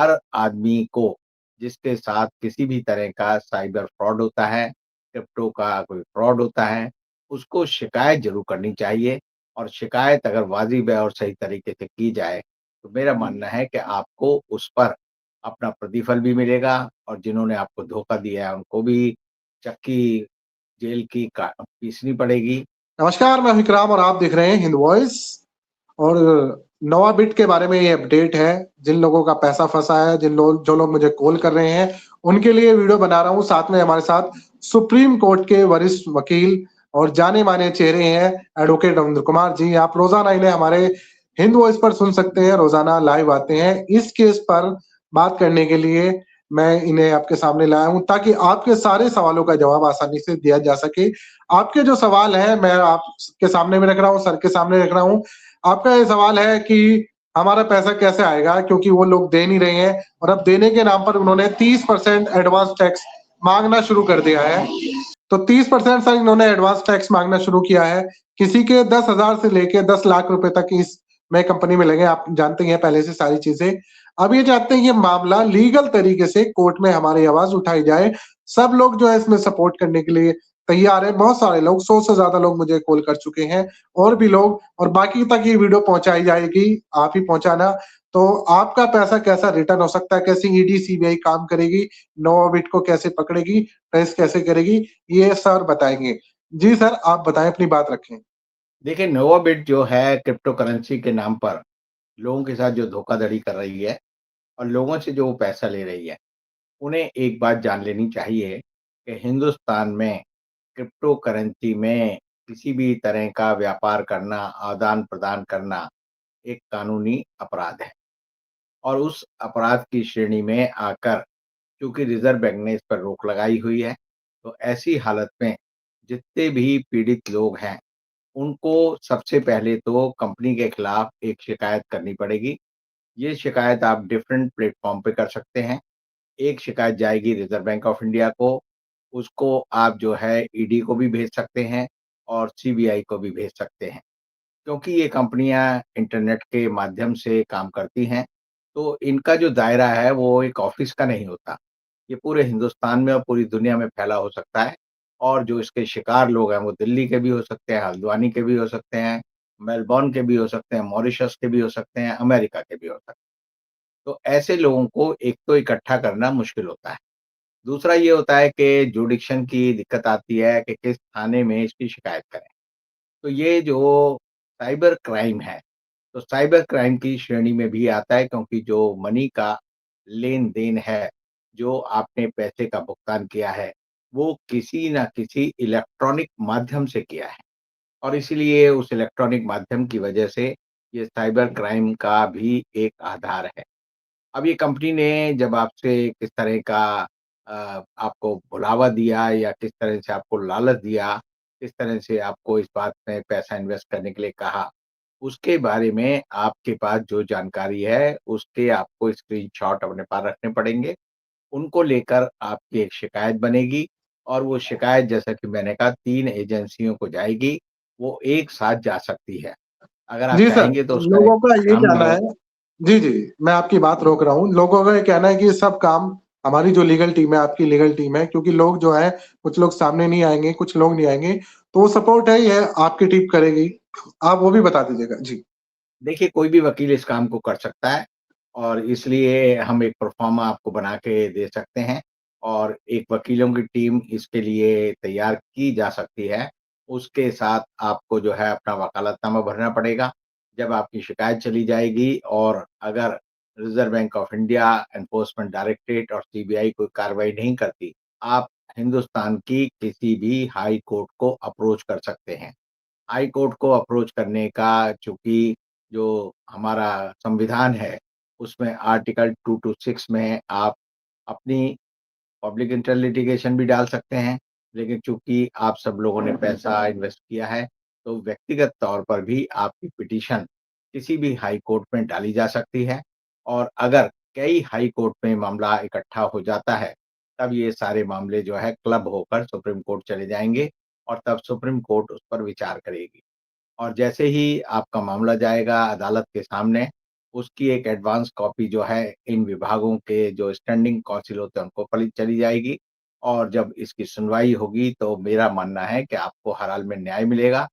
हर आदमी को जिसके साथ किसी भी तरह का साइबर फ्रॉड होता है, क्रिप्टो का कोई फ्रॉड होता है, उसको शिकायत ज़रूर करनी चाहिए और शिकायत अगर वाजिब है और सही तरीके से की जाए, तो मेरा मानना है कि आपको उस पर अपना प्रतिफल भी मिलेगा और जिन्होंने आपको धोखा दिया है, उनको भी चक्की जेल की का पीसनी पड़ेगी। नमस्कार, मैं विक्राम और आप देख रहे हैं हिंद वॉइस। और नवा बिट के बारे में ये अपडेट है। जिन लोगों का पैसा फंसा है, जो लोग मुझे कॉल कर रहे हैं, उनके लिए वीडियो बना रहा हूँ। साथ में हमारे साथ सुप्रीम कोर्ट के वरिष्ठ वकील और जाने माने चेहरे हैं, एडवोकेट रविंद्र कुमार जी। आप रोजाना इन्हें हमारे हिंद वॉइस पर सुन सकते हैं, रोजाना लाइव आते हैं। इस केस पर बात करने के लिए मैं इन्हें आपके सामने लाया हूँ, ताकि आपके सारे सवालों का जवाब आसानी से दिया जा सके। आपके जो सवाल है, मैं आपके सामने भी रख रहा हूँ, सर के सामने रख रहा हूँ। आपका ये सवाल है कि हमारा पैसा कैसे आएगा, क्योंकि वो लोग दे नहीं रहे हैं और अब देने के नाम पर उन्होंने 30% एडवांस टैक्स मांगना शुरू कर दिया है। तो 30% सर इन्होंने एडवांस टैक्स मांगना शुरू किया है। किसी के 10,000 से लेके 10 लाख रुपए तक इस में कंपनी में लगे। आप जानते ही हैं पहले से सारी चीजें। अब ये चाहते हैं ये मामला लीगल तरीके से कोर्ट में हमारी आवाज उठाई जाए। सब लोग जो है इसमें सपोर्ट करने के लिए तैयार है। बहुत सारे लोग, 100 से ज्यादा लोग मुझे कॉल कर चुके हैं, और भी लोग। और बाकी तक ये वीडियो पहुंचाई जाएगी, आप ही पहुंचाना। तो आपका पैसा कैसा रिटर्न हो सकता है, कैसे ईडी सीबीआई काम करेगी, नोवाबिट को कैसे पकड़ेगी, ट्रेस कैसे करेगी, ये सर बताएंगे। जी सर, आप बताएं, अपनी बात रखें। देखिए, नोवाबिट जो है क्रिप्टो करेंसी के नाम पर लोगों के साथ जो धोखाधड़ी कर रही है और लोगों से जो पैसा ले रही है, उन्हें एक बात जान लेनी चाहिए कि हिंदुस्तान में क्रिप्टो करेंसी में किसी भी तरह का व्यापार करना, आदान-प्रदान करना एक कानूनी अपराध है और उस अपराध की श्रेणी में आकर चूँकि रिज़र्व बैंक ने इस पर रोक लगाई हुई है, तो ऐसी हालत में जितने भी पीड़ित लोग हैं, उनको सबसे पहले तो कंपनी के खिलाफ एक शिकायत करनी पड़ेगी। ये शिकायत आप डिफरेंट प्लेटफ़ॉर्म पे कर सकते हैं। एक शिकायत जाएगी रिज़र्व बैंक ऑफ इंडिया को, उसको आप जो है ईडी को भी भेज सकते हैं और सीबीआई को भी भेज सकते हैं। क्योंकि ये कंपनियाँ इंटरनेट के माध्यम से काम करती हैं, तो इनका जो दायरा है वो एक ऑफ़िस का नहीं होता। ये पूरे हिंदुस्तान में और पूरी दुनिया में फैला हो सकता है और जो इसके शिकार लोग हैं वो दिल्ली के भी हो सकते हैं, हल्द्वानी के भी हो सकते हैं, मेलबॉर्न के भी हो सकते हैं, मॉरिशस के भी हो सकते हैं, अमेरिका के भी हो सकते हैं। तो ऐसे लोगों को एक तो इकट्ठा करना मुश्किल होता है। दूसरा ये होता है कि जुरिडिक्शन की दिक्कत आती है कि किस थाने में इसकी शिकायत करें। तो ये जो साइबर क्राइम है, तो साइबर क्राइम की श्रेणी में भी आता है क्योंकि जो मनी का लेन-देन है, जो आपने पैसे का भुगतान किया है, वो किसी न किसी इलेक्ट्रॉनिक माध्यम से किया है और इसीलिए उस इलेक्ट्रॉनिक माध्यम की वजह से ये साइबर क्राइम का भी एक आधार है। अब ये कंपनी ने जब आपसे किस तरह का आपको बुलावा दिया या किस तरह से आपको लालच दिया, किस तरह से आपको इस बात में पैसा इन्वेस्ट करने के लिए कहा, उसके बारे में आपके पास जो जानकारी है, उसके आपको स्क्रीनशॉट अपने पास रखने पड़ेंगे। उनको लेकर आपकी एक शिकायत बनेगी और वो शिकायत जैसा कि मैंने कहा 3 एजेंसियों को जाएगी, वो एक साथ जा सकती है। अगर आप जी सर, चाहेंगे तो उसका लोगों का ये एग्ज़ाम भी कहना है। है। जी, जी, मैं आपकी बात रोक रहा हूँ। लोगों का ये कहना है कि ये सब काम हमारी जो लीगल टीम है, आपकी लीगल टीम है, क्योंकि लोग जो हैं, कुछ लोग सामने नहीं आएँगे, कुछ लोग नहीं आएँगे, तो वो सपोर्ट है, ये आपकी टीम करेगी। आप वो भी बता दीजिएगा। जी। देखिए, कोई भी वकील इस काम को कर सकता है और इसलिए हम एक प्रोफ़ार्मा आपको बना के दे सकते हैं और एक वकीलों की टीम इसके लिए तैयार की जा सकती है। उसके साथ आपको जो है अपना वकालतनामा भरना पड़ेगा। जब आपकी शिकायत चली जाएगी और अगर reserve bank of India, enforcement directorate और सीबीआई कोई कार्रवाई नहीं करती, आप हिंदुस्तान की किसी भी हाई कोर्ट को अप्रोच कर सकते हैं। हाई कोर्ट को अप्रोच करने का चूँकि जो हमारा संविधान है, उसमें आर्टिकल 226 में आप अपनी पब्लिक इंटरेस्ट लिटिगेशन भी डाल सकते हैं, लेकिन चूँकि आप सब लोगों ने पैसा इन्वेस्ट किया है, तो व्यक्तिगत तौर पर भी आपकी पिटीशन किसी भी हाई कोर्ट में डाली जा सकती है और अगर कई हाई कोर्ट में मामला इकट्ठा हो जाता है, तब ये सारे मामले जो है क्लब होकर सुप्रीम कोर्ट चले जाएँगे और तब सुप्रीम कोर्ट उस पर विचार करेगी। और जैसे ही आपका मामला जाएगा अदालत के सामने, उसकी एक एडवांस कॉपी जो है इन विभागों के जो स्टैंडिंग काउंसिल होते हैं उनको फली चली जाएगी और जब इसकी सुनवाई होगी तो मेरा मानना है कि आपको हर हाल में न्याय मिलेगा।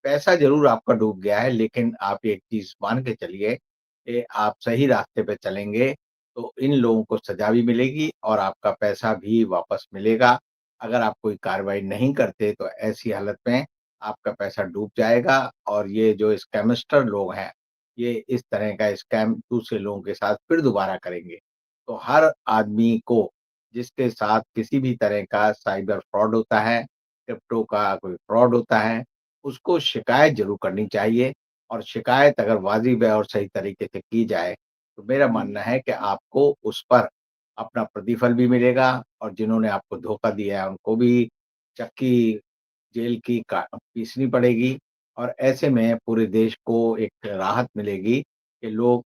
पैसा ज़रूर आपका डूब गया है लेकिन आप एक चीज़ मान के चलिए कि आप सही रास्ते पे चलेंगे तो इन लोगों को सज़ा भी मिलेगी और आपका पैसा भी वापस मिलेगा। अगर आप कोई कार्रवाई नहीं करते तो ऐसी हालत में आपका पैसा डूब जाएगा और ये जो स्कैमस्टर लोग हैं, ये इस तरह का स्कैम दूसरे लोगों के साथ फिर दोबारा करेंगे। तो हर आदमी को जिसके साथ किसी भी तरह का साइबर फ्रॉड होता है, क्रिप्टो का कोई फ्रॉड होता है, उसको शिकायत ज़रूर करनी चाहिए और शिकायत अगर वाजिब है और सही तरीके से की जाए, तो मेरा मानना है कि आपको उस पर अपना प्रतिफल भी मिलेगा और जिन्होंने आपको धोखा दिया है, उनको भी चक्की जेल की का पीसनी पड़ेगी और ऐसे में पूरे देश को एक राहत मिलेगी कि लोग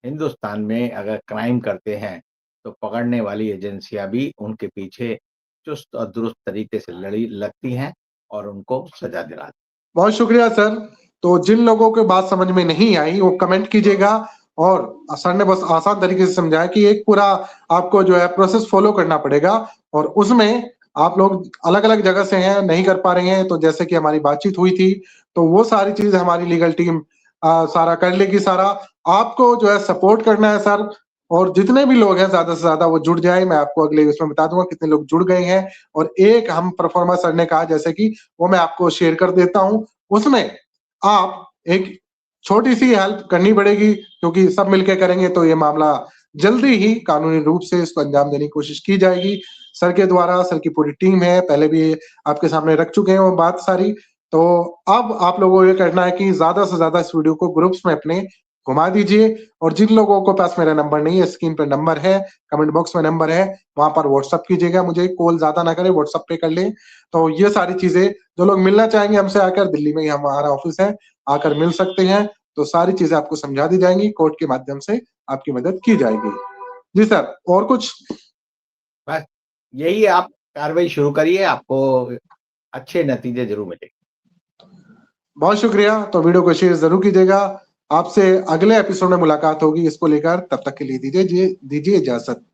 हिंदुस्तान में अगर क्राइम करते हैं, तो पकड़ने वाली एजेंसियाँ भी उनके पीछे चुस्त और दुरुस्त तरीके से लड़ी लगती हैं और उनको सज़ा दिलाती हैं। बहुत शुक्रिया सर। तो जिन लोगों को बात समझ में नहीं आई वो कमेंट कीजिएगा और सर ने बस आसान तरीके से समझाया कि एक पूरा आपको जो है प्रोसेस फॉलो करना पड़ेगा और उसमें आप लोग अलग-अलग जगह से हैं, नहीं कर पा रहे हैं, तो जैसे कि हमारी बातचीत हुई थी, तो वो सारी चीज़ हमारी लीगल टीम सारा कर लेगी सारा। आपको जो है सपोर्ट करना है सर और जितने भी लोग हैं ज़्यादा से ज़्यादा वो जुड़ जाएँ, मैं आपको अगले उसमें बता दूँगा कितने लोग जुड़ गए हैं और एक हम परफॉर्मा सर ने कहा जैसे कि वो मैं आपको शेयर कर देता हूँ। उसमें आप एक छोटी-सी हेल्प करनी पड़ेगी क्योंकि सब मिलके करेंगे तो ये मामला जल्दी ही कानूनी रूप से इसको अंजाम देने की कोशिश की जाएगी। सर के द्वारा, सर की पूरी टीम है, पहले भी आपके सामने रख चुके हैं वो बात सारी। तो अब आप लोगों को ये करना है कि ज़्यादा से ज़्यादा इस वीडियो को ग्रुप्स में अपने घुमा दीजिए और जिन लोगों के पास मेरा नंबर नहीं है, स्क्रीन पे नंबर है, कमेंट बॉक्स में नंबर है, वहाँ पर व्हाट्सएप कीजिएगा मुझे, कॉल ज़्यादा ना करें, व्हाट्सएप पे कर लें। तो ये सारी चीज़ें जो लोग मिलना चाहेंगे हमसे आकर, दिल्ली में ही हमारा ऑफिस है, आकर मिल सकते हैं। तो सारी चीज़ें आपको समझा दी जाएँगी, कोर्ट के माध्यम से आपकी मदद की जाएगी। जी सर, और कुछ? बस यही आप कार्रवाई शुरू करिए, आपको अच्छे नतीजे ज़रूर मिलेंगे। बहुत शुक्रिया, तो वीडियो को शेयर ज़रूर कीजिएगा। आपसे अगले एपिसोड में मुलाकात होगी इसको लेकर, तब तक के लिए दीजिए इजाज़त।